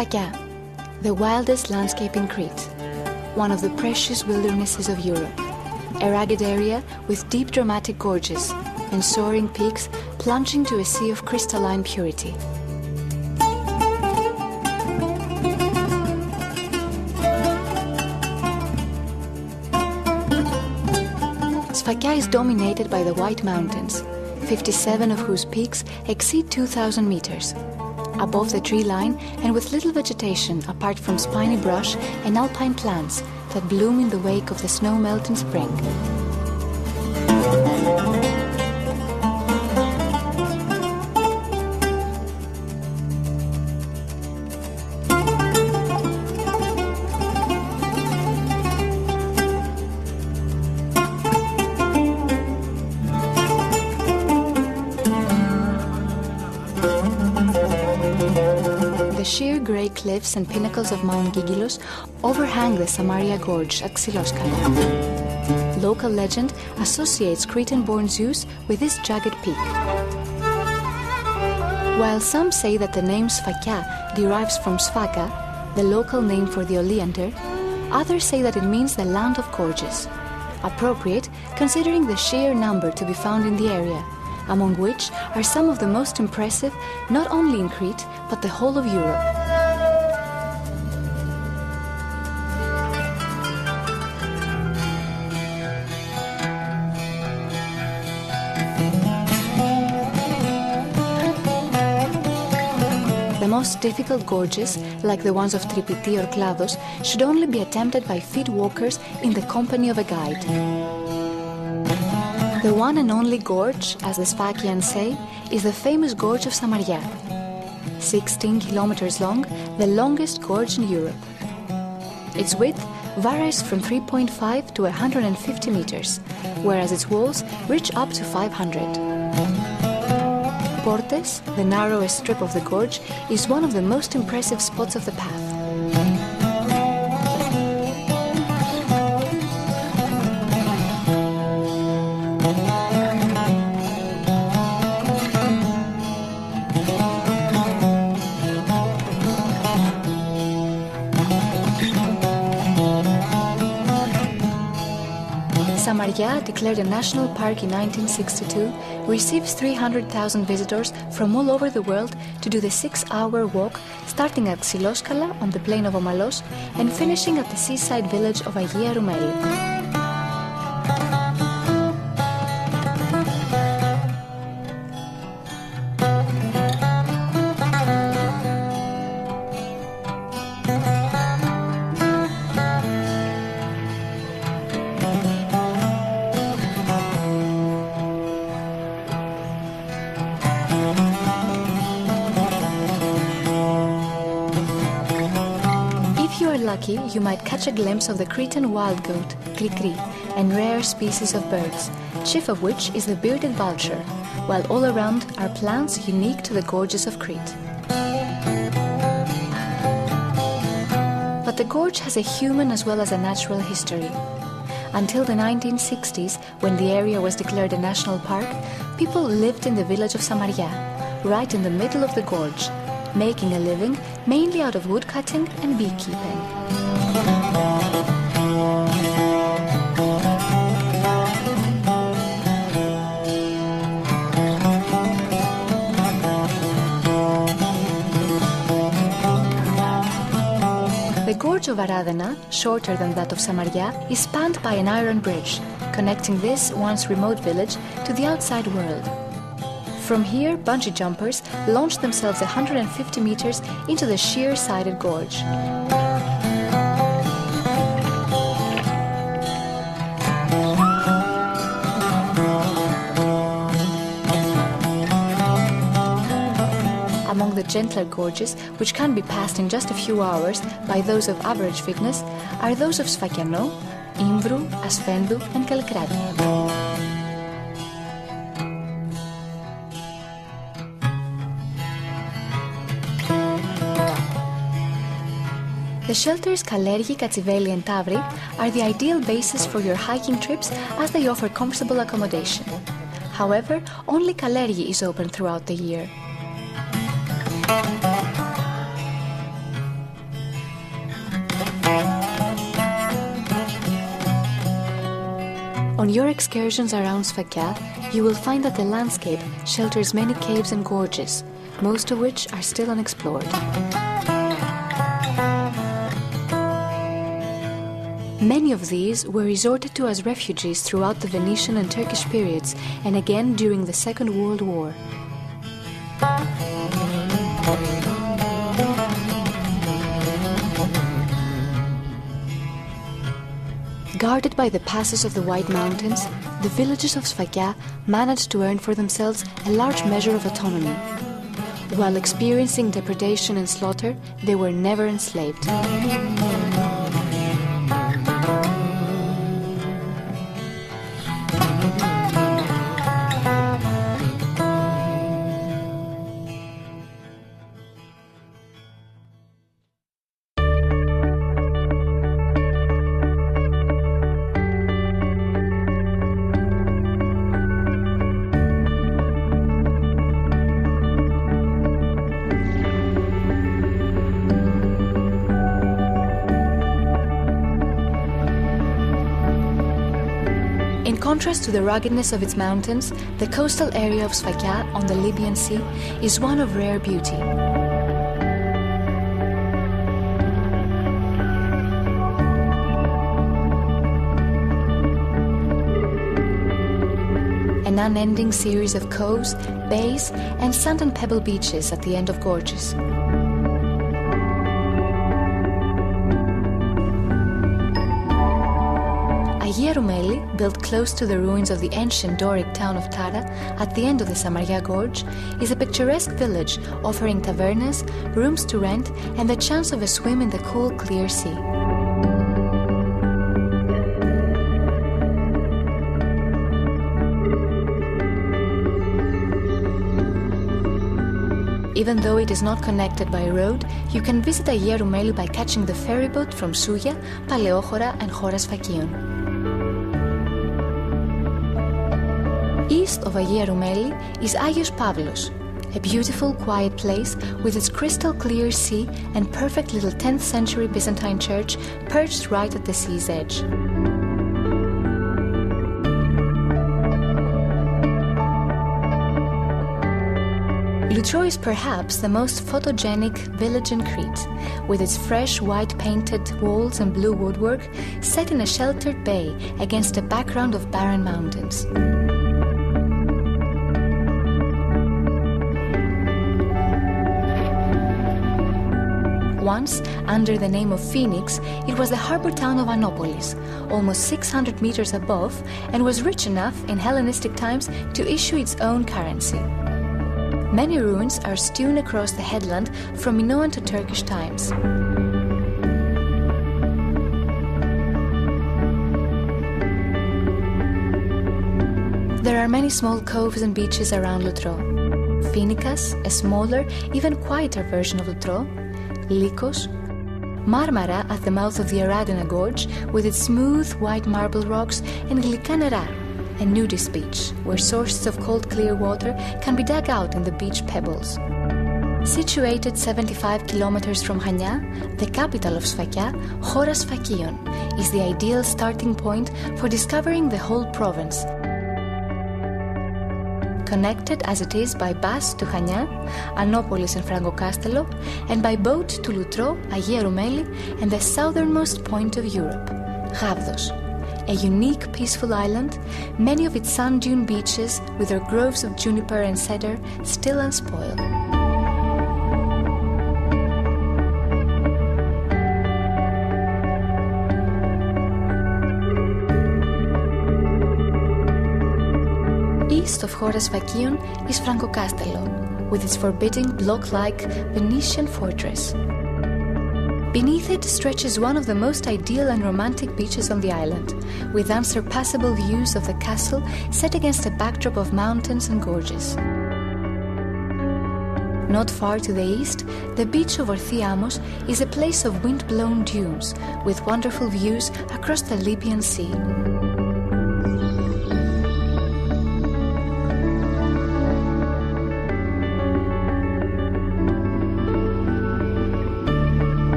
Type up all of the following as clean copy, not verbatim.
Sfakia, the wildest landscape in Crete, one of the precious wildernesses of Europe, a rugged area with deep dramatic gorges and soaring peaks plunging to a sea of crystalline purity. Sfakia is dominated by the White Mountains, 57 of whose peaks exceed 2,000 meters. Above the tree line and with little vegetation apart from spiny brush and alpine plants that bloom in the wake of the snow melt in spring. The sheer grey cliffs and pinnacles of Mount Gigilos overhang the Samaria Gorge at Xiloskala. Local legend associates Cretan-born Zeus with this jagged peak. While some say that the name Sfakia derives from Sfaka, the local name for the oleander, others say that it means the land of gorges. Appropriate considering the sheer number to be found in the area, among which are some of the most impressive not only in Crete, but the whole of Europe. The most difficult gorges, like the ones of Tripiti or Klados, should only be attempted by fit walkers in the company of a guide. The one and only gorge, as the Sfakians say, is the famous gorge of Samaria. 16 kilometers long, the longest gorge in Europe. Its width varies from 3.5 to 150 meters, whereas its walls reach up to 500. Portes, the narrowest strip of the gorge, is one of the most impressive spots of the path. Samaria, declared a national park in 1962, receives 300,000 visitors from all over the world to do the 6-hour walk, starting at Xiloskala on the plain of Omalos and finishing at the seaside village of Agia Roumeli. If you are lucky, you might catch a glimpse of the Cretan wild goat, krikri, and rare species of birds, chief of which is the bearded vulture, while all around are plants unique to the gorges of Crete. But the gorge has a human as well as a natural history. Until the 1960s, when the area was declared a national park, people lived in the village of Samaria, right in the middle of the gorge, making a living mainly out of woodcutting and beekeeping. The gorge of Aradena, shorter than that of Samaria, is spanned by an iron bridge, connecting this once remote village to the outside world. From here, bungee jumpers launch themselves 150 meters into the sheer-sided gorge. Among the gentler gorges, which can be passed in just a few hours by those of average fitness, are those of Sfakiano, Imvrou, Asfendou and Kalkrati. The shelters Kalergi, Katsiveli and Tavri are the ideal basis for your hiking trips as they offer comfortable accommodation. However, only Kalergi is open throughout the year. On your excursions around Sfakia, you will find that the landscape shelters many caves and gorges, most of which are still unexplored. Many of these were resorted to as refugees throughout the Venetian and Turkish periods, and again during the Second World War. Guarded by the passes of the White Mountains, the villages of Sfakia managed to earn for themselves a large measure of autonomy. While experiencing depredation and slaughter, they were never enslaved. In contrast to the ruggedness of its mountains, the coastal area of Sfakia on the Libyan Sea is one of rare beauty. An unending series of coves, bays, and sand and pebble beaches at the end of gorges. Roumeli, built close to the ruins of the ancient Doric town of Tara at the end of the Samaria Gorge, is a picturesque village offering tavernas, rooms to rent, and the chance of a swim in the cool, clear sea. Even though it is not connected by road, you can visit Roumeli by catching the ferry boat from Souia, Paleochora, and Chora Sfakion. East of Roumeli is Agios Pavlos, a beautiful, quiet place with its crystal-clear sea and perfect little 10th century Byzantine church perched right at the sea's edge. Lutro is perhaps the most photogenic village in Crete, with its fresh white painted walls and blue woodwork set in a sheltered bay against a background of barren mountains. Once, under the name of Phoenix, it was the harbor town of Anopolis, almost 600 meters above, and was rich enough in Hellenistic times to issue its own currency. Many ruins are strewn across the headland from Minoan to Turkish times. There are many small coves and beaches around Lutro. Phoenikas, a smaller, even quieter version of Lutro, Lycos, Marmara at the mouth of the Aradina Gorge with its smooth white marble rocks, and Glykanera, a nudist beach where sources of cold clear water can be dug out in the beach pebbles. Situated 75 kilometers from Chania, the capital of Sfakia, Chora Sfakion is the ideal starting point for discovering the whole province. Connected as it is by bus to Chania, Anopolis and Francocastello, and by boat to Lutro, Roumeli, and the southernmost point of Europe, Rhavdos, a unique, peaceful island, many of its sand dune beaches with their groves of juniper and cedar still unspoiled. East of Chora Sfakion is Francocastello, with its forbidding block-like Venetian fortress. Beneath it stretches one of the most ideal and romantic beaches on the island, with unsurpassable views of the castle set against a backdrop of mountains and gorges. Not far to the east, the beach of Orthiamos is a place of wind-blown dunes, with wonderful views across the Libyan Sea.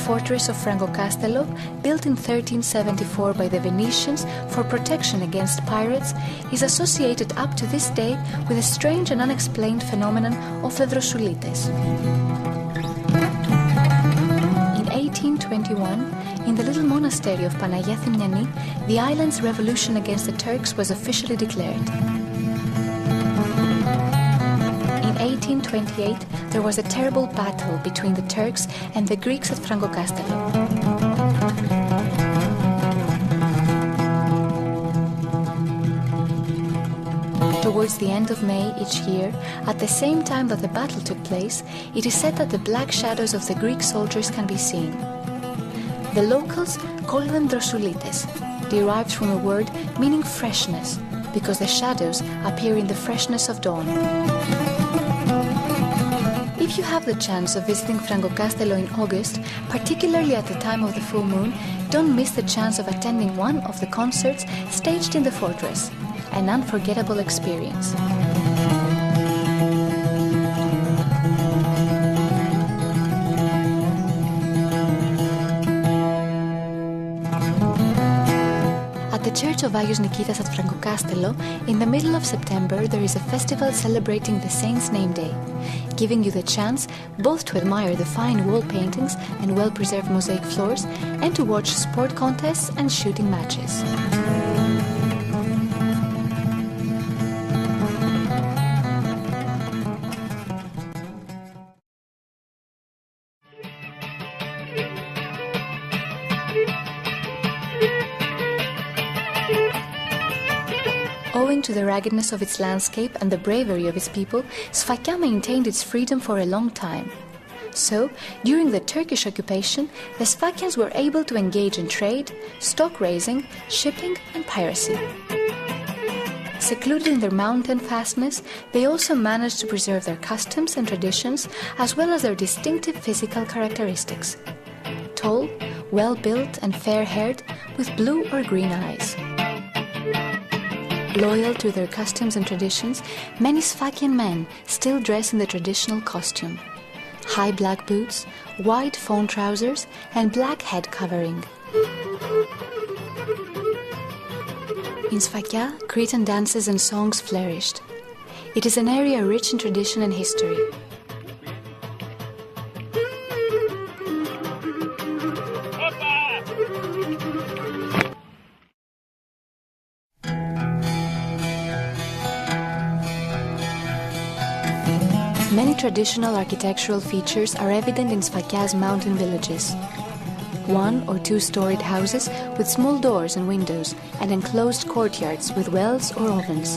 fortress of Francocastello, built in 1374 by the Venetians for protection against pirates, is associated up to this day with a strange and unexplained phenomenon of the Drosoulites. In 1821, in the little monastery of Panagia Thymniani, the island's revolution against the Turks was officially declared. In 1828, there was a terrible battle between the Turks and the Greeks at Francocastello. Towards the end of May each year, at the same time that the battle took place, it is said that the black shadows of the Greek soldiers can be seen. The locals call them Drosoulites, derived from a word meaning freshness, because the shadows appear in the freshness of dawn. If you have the chance of visiting Francocastello in August, particularly at the time of the full moon, don't miss the chance of attending one of the concerts staged in the fortress. An unforgettable experience. At the Church of Agios Nikitas at Francocastello, in the middle of September, there is a festival celebrating the saint's name day, giving you the chance both to admire the fine wall paintings and well-preserved mosaic floors, and to watch sport contests and shooting matches. Owing to the ruggedness of its landscape and the bravery of its people, Sfakia maintained its freedom for a long time. So, during the Turkish occupation, the Sfakians were able to engage in trade, stock raising, shipping and piracy. Secluded in their mountain fastness, they also managed to preserve their customs and traditions as well as their distinctive physical characteristics. Tall, well-built and fair-haired, with blue or green eyes. Loyal to their customs and traditions, many Sfakian men still dress in the traditional costume. High black boots, wide fawn trousers and black head covering. In Sfakia, Cretan dances and songs flourished. It is an area rich in tradition and history. Many traditional architectural features are evident in Sfakia's mountain villages. 1- or 2-storied houses with small doors and windows and enclosed courtyards with wells or ovens.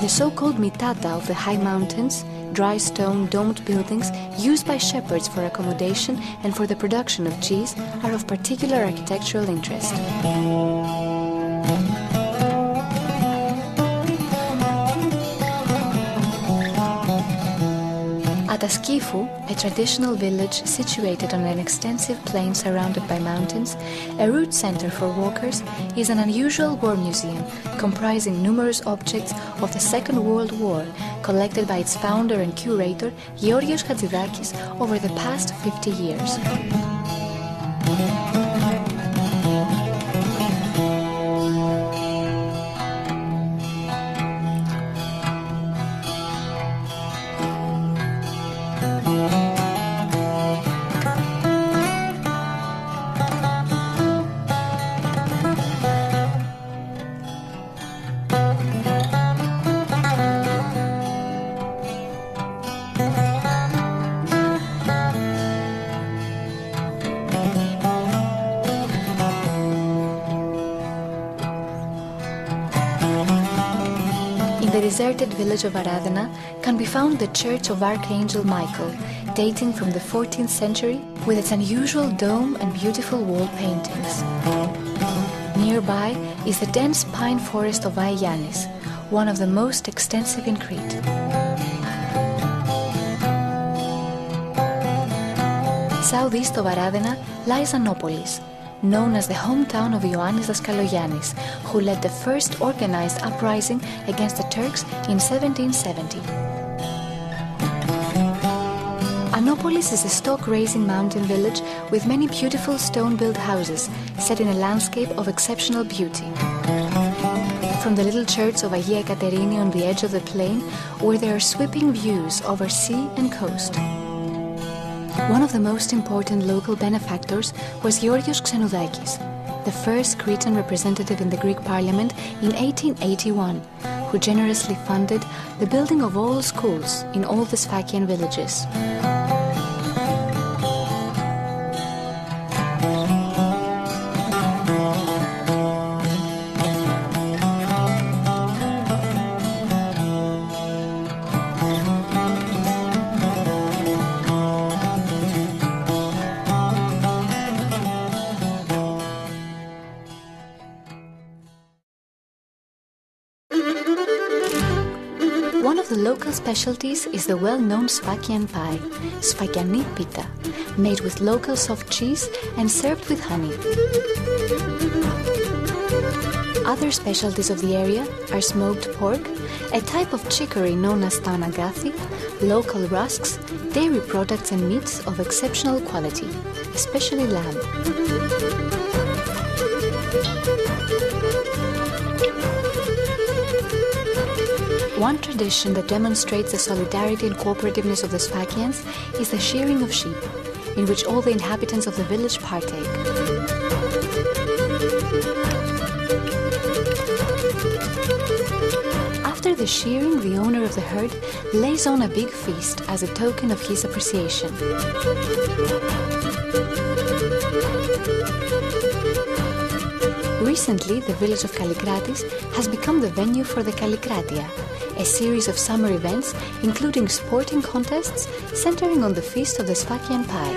The so-called mitata of the high mountains, dry stone domed buildings used by shepherds for accommodation and for the production of cheese, are of particular architectural interest. At Askifu, a traditional village situated on an extensive plain surrounded by mountains, a route center for walkers, is an unusual war museum comprising numerous objects of the Second World War collected by its founder and curator Georgios Hatzidakis over the past 50 years. In the deserted village of Aradena can be found the Church of Archangel Michael, dating from the 14th century, with its unusual dome and beautiful wall paintings. Nearby is the dense pine forest of Aianis, one of the most extensive in Crete. Southeast of Aradena lies Anopolis, known as the hometown of Ioannis Daskalogiannis, who led the first organized uprising against the Turks in 1770. Anopolis is a stock-raising mountain village with many beautiful stone-built houses set in a landscape of exceptional beauty. From the little church of Agia Ekaterini on the edge of the plain, where there are sweeping views over sea and coast. One of the most important local benefactors was Georgios Xenoudakis, the first Cretan representative in the Greek parliament in 1881, who generously funded the building of all schools in all the Sfakian villages. One of the local specialties is the well-known Sfakian pie, Sfakiani pita, made with local soft cheese and served with honey. Other specialties of the area are smoked pork, a type of chicory known as taonagathi, local rusks, dairy products and meats of exceptional quality, especially lamb. One tradition that demonstrates the solidarity and cooperativeness of the Sfakians is the shearing of sheep, in which all the inhabitants of the village partake. After the shearing, the owner of the herd lays on a big feast as a token of his appreciation. Recently, the village of Kallikratis has become the venue for the Kallikratia, a series of summer events including sporting contests centering on the feast of the Sfakian pie.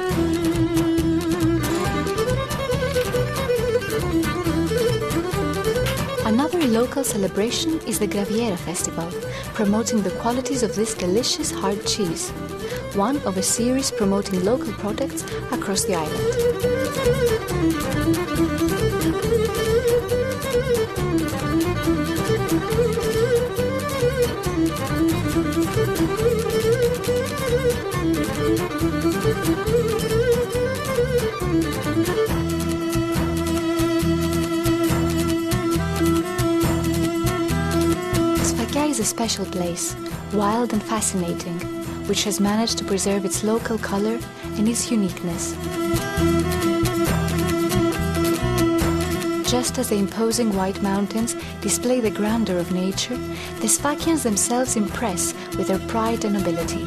Another local celebration is the Graviera festival, promoting the qualities of this delicious hard cheese, one of a series promoting local products across the island. Sfakia is a special place, wild and fascinating, which has managed to preserve its local color and its uniqueness. Just as the imposing white mountains display the grandeur of nature, the Sfakians themselves impress with their pride and nobility.